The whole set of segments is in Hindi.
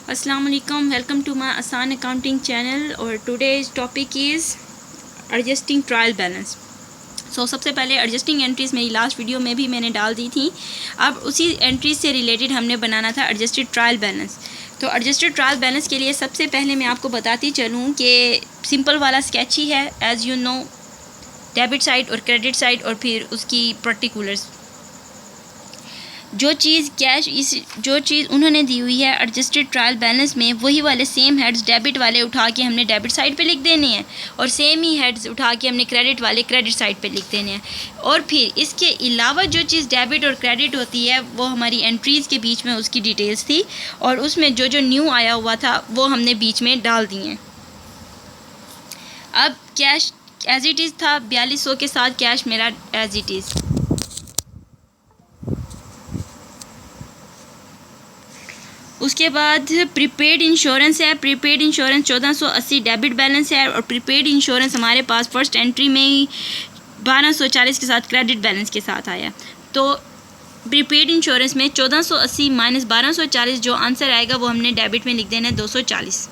अस्सलाम वालेकुम, वेलकम टू माय आसान अकाउंटिंग चैनल। और today's topic is adjusting trial balance. सबसे पहले एडजस्टिंग एंट्रीज़ मेरी लास्ट वीडियो में भी मैंने डाल दी थी। अब उसी एंट्रीज से रिलेटेड हमने बनाना था एडजस्टेड ट्रायल बैलेंस। तो एडजस्टेड ट्रायल बैलेंस के लिए सबसे पहले मैं आपको बताती चलूँ कि सिंपल वाला स्केच ही है, as you know, debit side और क्रेडिट साइड और फिर उसकी पर्टिकुलर्स। जो चीज़ उन्होंने दी हुई है एडजस्टेड ट्रायल बैलेंस में, वही वाले सेम हेड्स डेबिट वाले उठा के हमने डेबिट साइड पे लिख देने हैं और सेम ही हेड्स उठा के हमने क्रेडिट वाले क्रेडिट साइड पे लिख देने हैं। और फिर इसके अलावा जो चीज़ डेबिट और क्रेडिट होती है वो हमारी एंट्रीज़ के बीच में उसकी डिटेल्स थी और उसमें जो जो न्यू आया हुआ था वो हमने बीच में डाल दिए हैं। अब कैश एज इट इज़ था 4200 के साथ कैश मेरा एज इट इज़। उसके बाद प्रीपेड इंश्योरेंस है। प्रीपेड इंश्योरेंस 1480 डेबिट बैलेंस है और प्रीपेड इंश्योरेंस हमारे पास फर्स्ट एंट्री में ही 1240 के साथ क्रेडिट बैलेंस के साथ आया। तो प्रीपेड इंश्योरेंस में 1480 माइनस 1240 जो आंसर आएगा वो हमने डेबिट में लिख देना है 240।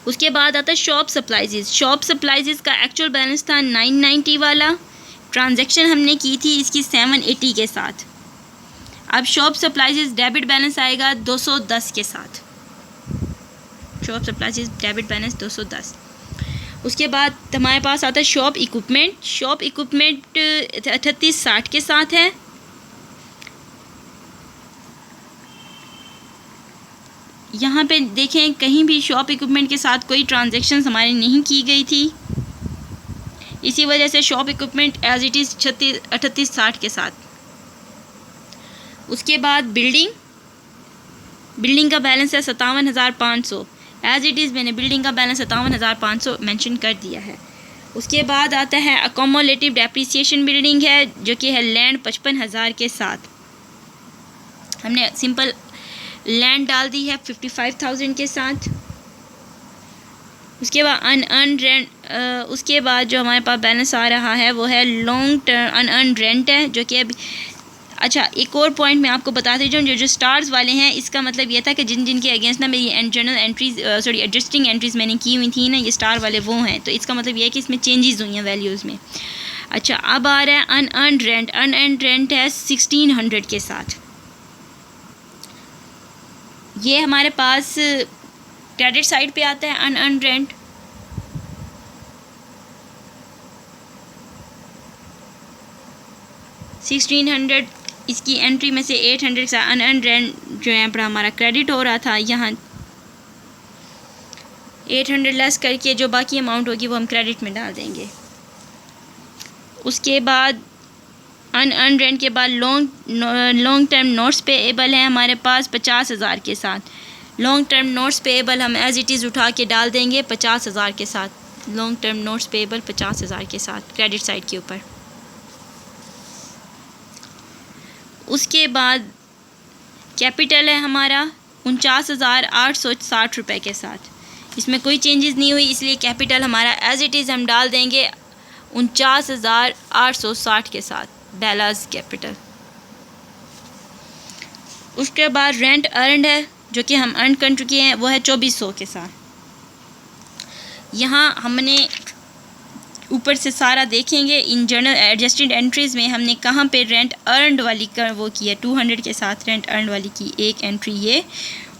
उसके बाद आता है शॉप सप्लाइजेज। शॉप सप्लाइजेज का एक्चुअल बैलेंस था 990 वाला। ट्रांजैक्शन हमने की थी इसकी 780 के साथ। अब शॉप सप्लाइजेज डेबिट बैलेंस आएगा 210 के साथ। Shop supplies debit balance 210। उसके बाद हमारे पास आता है शॉप इक्विपमेंट। शॉप इक्विपमेंट 3860 के साथ है। यहाँ पे देखें कहीं भी शॉप इक्विपमेंट के साथ कोई ट्रांजैक्शन हमारी नहीं की गई थी, इसी वजह से shop equipment as it is 3860 के साथ। उसके बाद बिल्डिंग का बैलेंस है 57,500 एज इट इज़। मैंने बिल्डिंग का बैलेंस 57,500 मेंशन कर दिया है। उसके बाद आता है अकोमोलेटिव डेप्रिसिएशन बिल्डिंग है जो कि है लैंड 55,000 के साथ। हमने सिंपल लैंड डाल दी है 55,000 के साथ। उसके बाद अनअर्न रेंट। उसके बाद जो हमारे पास बैलेंस आ रहा है वो है लॉन्ग टर्म अनअर्न रेंट है जो कि अभी। अच्छा, एक और पॉइंट मैं आपको बताती जाऊँ, जो स्टार्स वाले हैं इसका मतलब ये था कि जिन के अगेंस्ट ना मेरी जनरल एंट्रीज एडजस्टिंग एंट्रीज मैंने की हुई थी ना, ये स्टार वाले वो हैं, तो इसका मतलब ये है कि इसमें चेंजेस हुई हैं वैल्यूज़ में। अच्छा, अब आ रहा है अनअर्न रेंट। अनअर्न रेंट है 1600 के साथ। ये हमारे पास क्रेडिट साइड पे आता है अनअर्न रेंट। इसकी एंट्री में से 800 का अनअर्न रेंट जो है पर हमारा क्रेडिट हो रहा था। यहाँ 800 लेस करके जो बाकी अमाउंट होगी वो हम क्रेडिट में डाल देंगे। उसके बाद अनअर्न रेंट के बाद लॉन्ग टर्म नोट्स पेएबल है हमारे पास 50,000 के साथ। लॉन्ग टर्म नोट्स पेएबल हम एज इट इज़ उठा के डाल देंगे 50,000 के साथ। लॉन्ग टर्म नोट्स पेएबल 50,000 के साथ क्रेडिट साइड के ऊपर। उसके बाद कैपिटल है हमारा 49,860 रुपये के साथ। इसमें कोई चेंजेस नहीं हुई, इसलिए कैपिटल हमारा एज इट इज़ हम डाल देंगे 49,860 के साथ बेलाज कैपिटल। उसके बाद रेंट अर्नड है जो कि हम अर्न कर चुके हैं, वो है 2400 के साथ। यहाँ हमने ऊपर से सारा देखेंगे इन जनरल एडजस्टेड एंट्रीज़ में हमने कहाँ पे रेंट अर्नड वाली का वो किया 200 के साथ रेंट अर्नड वाली की एक एंट्री ये,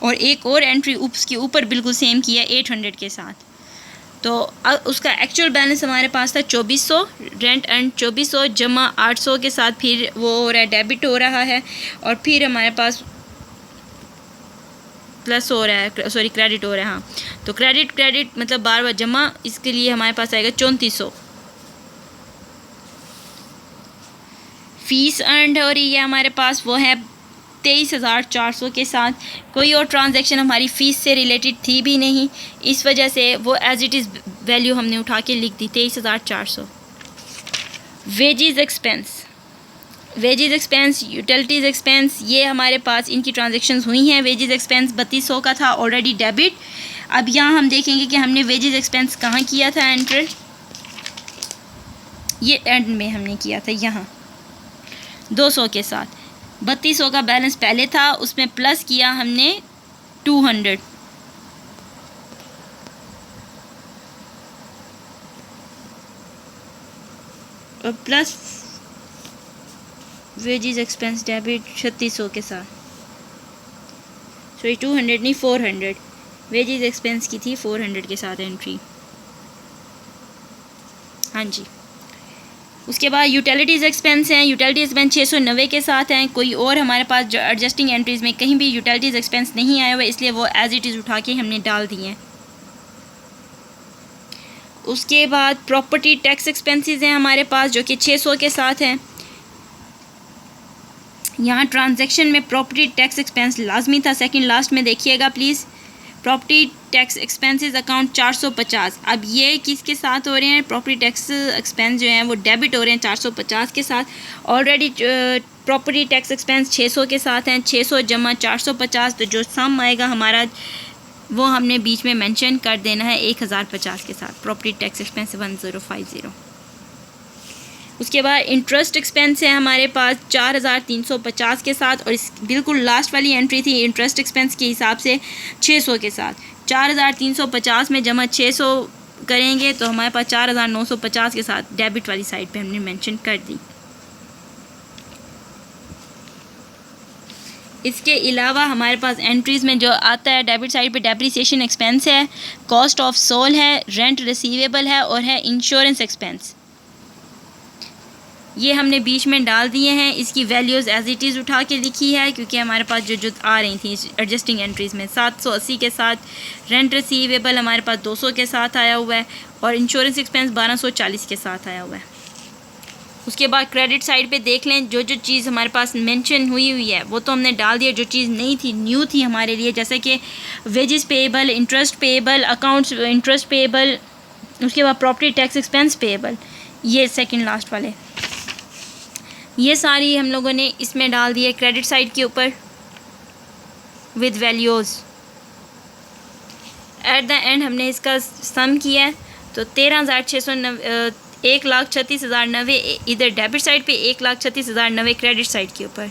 और एक और एंट्री उसके ऊपर बिल्कुल सेम किया 800 के साथ। तो उसका एक्चुअल बैलेंस हमारे पास था 2400। रेंट अर्न 2400 जमा 800 के साथ फिर वो हो रहा है डेबिट हो रहा है और फिर हमारे पास प्लस हो रहा है, सॉरी क्रेडिट हो रहा है। हाँ, तो क्रेडिट मतलब बार बार जमा, इसके लिए हमारे पास आएगा 3400। फीस अर्नड हो रही है हमारे पास, वो है 23,400 के साथ। कोई और ट्रांजैक्शन हमारी फ़ीस से रिलेटेड थी भी नहीं, इस वजह से वो एज इट इज़ वैल्यू हमने उठा के लिख दी 23,400। वेजेस एक्सपेंस यूटिलिटीज़ एक्सपेंस, ये हमारे पास इनकी ट्रांजैक्शंस हुई हैं। वेजेस एक्सपेंस 3200 का था ऑलरेडी डेबिट। अब यहाँ हम देखेंगे कि हमने वेजेस एक्सपेंस कहाँ किया था एंटर, ये एंड में हमने किया था यहाँ 200 के साथ। 3200 का बैलेंस पहले था, उसमें प्लस किया हमने 200 और प्लस वेजेस एक्सपेंस डेबिट 3600 के साथ, सॉरी 200 नहीं 400, वेजेस एक्सपेंस की थी 400 के साथ एंट्री। हाँ जी। उसके बाद यूटिलिटीज़ एक्सपेंस हैं, यूटिलिटी एक्सपेंस 690 के साथ हैं। कोई और हमारे पास जो एडजस्टिंग एंट्रीज़ में कहीं भी यूटिलिटीज़ एक्सपेंस नहीं आया हुआ, इसलिए वो एज इट इज़ उठा के हमने डाल दिए हैं। उसके बाद प्रॉपर्टी टैक्स एक्सपेंसेस हैं हमारे पास जो कि 600 के साथ हैं। यहाँ ट्रांजैक्शन में प्रॉपर्टी टैक्स एक्सपेंस लाजमी था, सेकंड लास्ट में देखिएगा please. Property tax expenses account 450, अब ये किसके साथ हो रहे हैं? प्रॉपर्टी टैक्स एक्सपेंस जो हैं वो डेबिट हो रहे हैं 450 के साथ। ऑलरेडी प्रॉपर्टी टैक्स एक्सपेंस 600 के साथ हैं, 600 जमा 450, तो जो सम आएगा हमारा वो हमने बीच में मेंशन कर देना है 1050 के साथ। Property tax expense 1050। उसके बाद इंटरेस्ट एक्सपेंस है हमारे पास 4350 के साथ, और इस बिल्कुल लास्ट वाली एंट्री थी इंटरेस्ट एक्सपेंस के हिसाब से 600 के साथ। 4350 में जमा 600 करेंगे तो हमारे पास 4950 के साथ डेबिट वाली साइड पे हमने मेंशन कर दी। इसके अलावा हमारे पास एंट्रीज़ में जो आता है डेबिट साइड पे डेप्रिसिएशन एक्सपेंस है, कॉस्ट ऑफ सोल है, रेंट रिसीवेबल है और है इंश्योरेंस एक्सपेंस। ये हमने बीच में डाल दिए हैं। इसकी वैल्यूज़ एज इट इज़ उठा के लिखी है क्योंकि हमारे पास जो आ रही थी एडजस्टिंग एंट्रीज़ में 780 के साथ, रेंट रिसीवेबल हमारे पास 200 के साथ आया हुआ है और इंश्योरेंस एक्सपेंस 1240 के साथ आया हुआ है। उसके बाद क्रेडिट साइड पे देख लें, जो चीज़ हमारे पास मेंशन हुई है वो तो हमने डाल दिया, जो चीज़ नहीं थी न्यू थी हमारे लिए, जैसे कि wages payable, interest payable, accounts interest payable, उसके बाद प्रॉपर्टी टैक्स एक्सपेंस पेएबल, ये सेकंड लास्ट वाले, ये सारी हम लोगों ने इसमें डाल दिए क्रेडिट साइड के ऊपर with values. At the end हमने इसका सम किया है तो 13,690 1,36,090 इधर डेबिट साइड पे, 1,36,090 क्रेडिट साइड के ऊपर।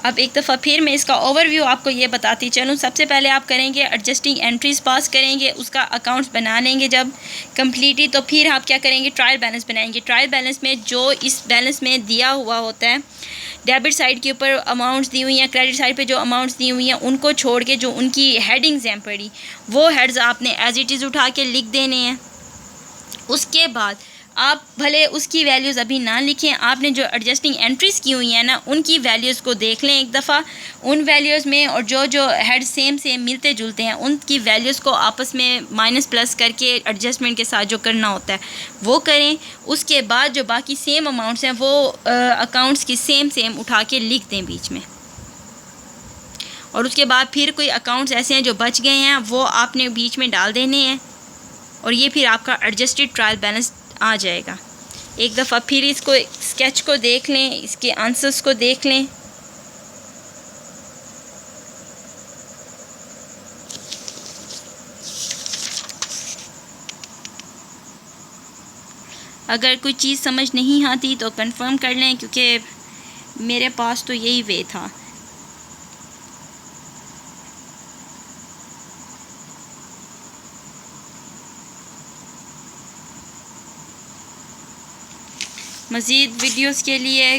अब एक दफ़ा फिर मैं इसका ओवरव्यू आपको ये बताती चलूँ। सबसे पहले आप करेंगे एडजस्टिंग एंट्रीज़ पास करेंगे, उसका अकाउंट्स बना लेंगे जब कंप्लीटली, तो फिर आप क्या करेंगे? ट्रायल बैलेंस बनाएंगे। ट्रायल बैलेंस में जो इस बैलेंस में दिया हुआ होता है, डेबिट साइड के ऊपर अमाउंट्स दी हुई हैं, क्रेडिट साइड पे जो अमाउंट्स दी हुई हैं उनको छोड़ के जो उनकी हेडिंग्स हैं पड़ी, वो हेड्स आपने एज इट इज़ उठा के लिख देने हैं। उसके बाद आप भले उसकी वैल्यूज़ अभी ना लिखें, आपने जो एडजस्टिंग एंट्रीज़ की हुई हैं ना उनकी वैल्यूज़ को देख लें एक दफ़ा, उन वैल्यूज़ में और जो हेड सेम मिलते जुलते हैं उनकी वैल्यूज़ को आपस में माइनस प्लस करके एडजस्टमेंट के साथ जो करना होता है वो करें। उसके बाद जो बाकी सेम अमाउंट्स हैं वो अकाउंट्स की सेम उठा के लिख दें बीच में। और उसके बाद फिर कोई अकाउंट्स ऐसे हैं जो बच गए हैं वो आपने बीच में डाल देने हैं और ये फिर आपका एडजस्टेड ट्रायल बैलेंस आ जाएगा। एक दफ़ा फिर इसको स्केच को देख लें, इसके आंसर्स को देख लें। अगर कोई चीज़ समझ नहीं आती तो कंफर्म कर लें क्योंकि मेरे पास तो यही वे था। मज़ीद वीडियोस के लिए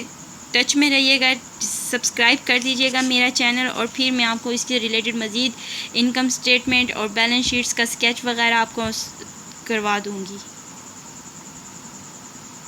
टच में रहिएगा, सब्सक्राइब कर दीजिएगा मेरा चैनल और फिर मैं आपको इसके रिलेटेड मज़ीद इनकम स्टेटमेंट और बैलेंस शीट्स का स्केच वगैरह आपको करवा दूँगी।